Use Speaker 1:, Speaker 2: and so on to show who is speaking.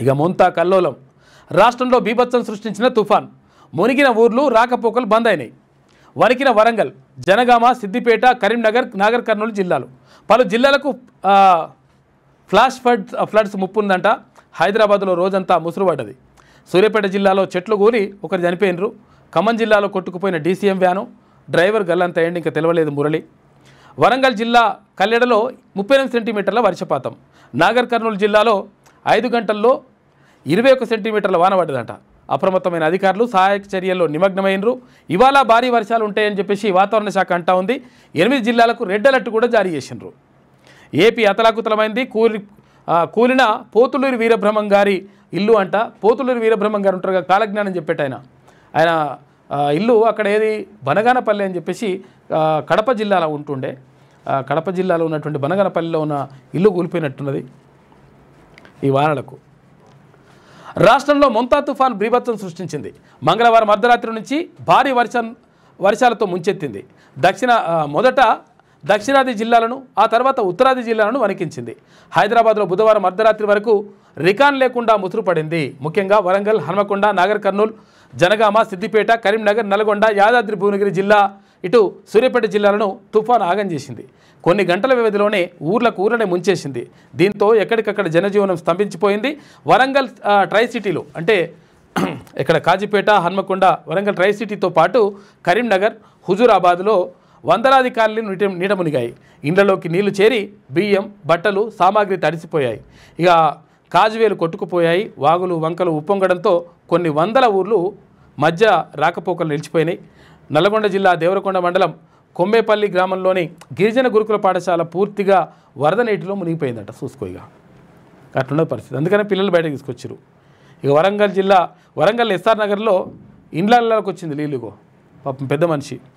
Speaker 1: ఇక మొంతా కల్లోలం. రాష్ట్రంలో బీభత్సం సృష్టించిన తుఫాన్. మునిగిన ఊర్లు రాకపోకలు బంద్ అయినాయి. వణికిన వరంగల్, జనగామ, సిద్దిపేట, కరీంనగర్, నాగర్ కర్నూలు జిల్లాలు. పలు జిల్లాలకు ఫ్లాష్ ఫ్లడ్స్ ముప్పుందంట. హైదరాబాద్లో రోజంతా ముసురుపడ్డది. సూర్యాపేట జిల్లాలో చెట్లు కూలి ఒకరు చనిపోయినరు. ఖమ్మం జిల్లాలో కొట్టుకుపోయిన డీసీఎం వ్యాను, డ్రైవర్ గల్లంత అయ్యండి, ఇంకా తెలవలేదు మురళి. వరంగల్ జిల్లా కల్లెడలో 38 సెంటీమీటర్ల వర్షపాతం. నాగర్ కర్నూలు జిల్లాలో 5 గంటల్లో 21 సెంటీమీటర్ల వాన పడ్డదంట. అప్రమత్తమైన అధికారులు సహాయక చర్యల్లో నిమగ్నమైనరు. ఇవాళ భారీ వర్షాలు ఉంటాయని చెప్పేసి వాతావరణ శాఖ అంటా ఉంది. 8 జిల్లాలకు రెడ్ అలర్ట్ కూడా జారీ చేసిండ్రు. ఏపీ అతలాకుతలమైంది. కూలిన పోతులూరి వీరబ్రహ్మం గారి ఇల్లు అంట. పోతులూరి వీరబ్రహ్మం గారు ఉంటారుగా, కాలజ్ఞానం చెప్పేట ఆయన ఇల్లు అక్కడ ఏది బనగానపల్లి అని చెప్పేసి కడప జిల్లాలో ఉంటుండే. కడప జిల్లాలో ఉన్నటువంటి బనగానపల్లిలో ఉన్న ఇల్లు కూలిపోయినట్టున్నది ఈ వానలకు. రాష్ట్రంలో మొంతా తుఫాన్ బీభత్సం సృష్టించింది. మంగళవారం అర్ధరాత్రి నుంచి భారీ వర్షాలతో ముంచెత్తింది. మొదట దక్షిణాది జిల్లాలను, ఆ తర్వాత ఉత్తరాది జిల్లాలను వణికించింది. హైదరాబాద్లో బుధవారం అర్ధరాత్రి వరకు రికాన్ లేకుండా ముసురు పడింది. ముఖ్యంగా వరంగల్, హన్మకొండ, నాగర్ కర్నూల్, జనగామ, సిద్దిపేట, కరీంనగర్, నల్గొండ, యాదాద్రి భువనగిరి జిల్లా, ఇటు సూర్యాపేట జిల్లాలను తుఫాను ఆగం చేసింది. కొన్ని గంటల వ్యవధిలోనే ఊర్లనే ముంచేసింది. దీంతో ఎక్కడికక్కడ జనజీవనం స్తంభించిపోయింది. వరంగల్ ట్రై సిటీలు అంటే ఇక్కడ కాజీపేట, హన్మకొండ, వరంగల్ ట్రై సిటీతో పాటు కరీంనగర్, హుజూరాబాద్లో వందలాది కాలనీలు నీట మునిగాయి. ఇండ్లలోకి నీళ్లు చేరి బియ్యం, బట్టలు, సామాగ్రి తడిసిపోయాయి. ఇక కాజువేలు కొట్టుకుపోయాయి. వాగులు, వంకలు ఉప్పొంగడంతో కొన్ని వందల ఊర్లు మధ్య రాకపోకలు నిలిచిపోయినాయి. నల్గొండ జిల్లా దేవరకొండ మండలం కొమ్మేపల్లి గ్రామంలోని గిరిజన గురుకుల పాఠశాల పూర్తిగా వరద నీటిలో మునిగిపోయిందంట. చూసుకో ఇక అట్లున్న పరిస్థితి. అందుకనే పిల్లలు బయటకు తీసుకొచ్చారు. ఇక వరంగల్ ఎస్ఆర్ నగర్లో ఇండ్లలోకి వచ్చింది నీళ్ళుగో, పాపం పెద్ద మనిషి.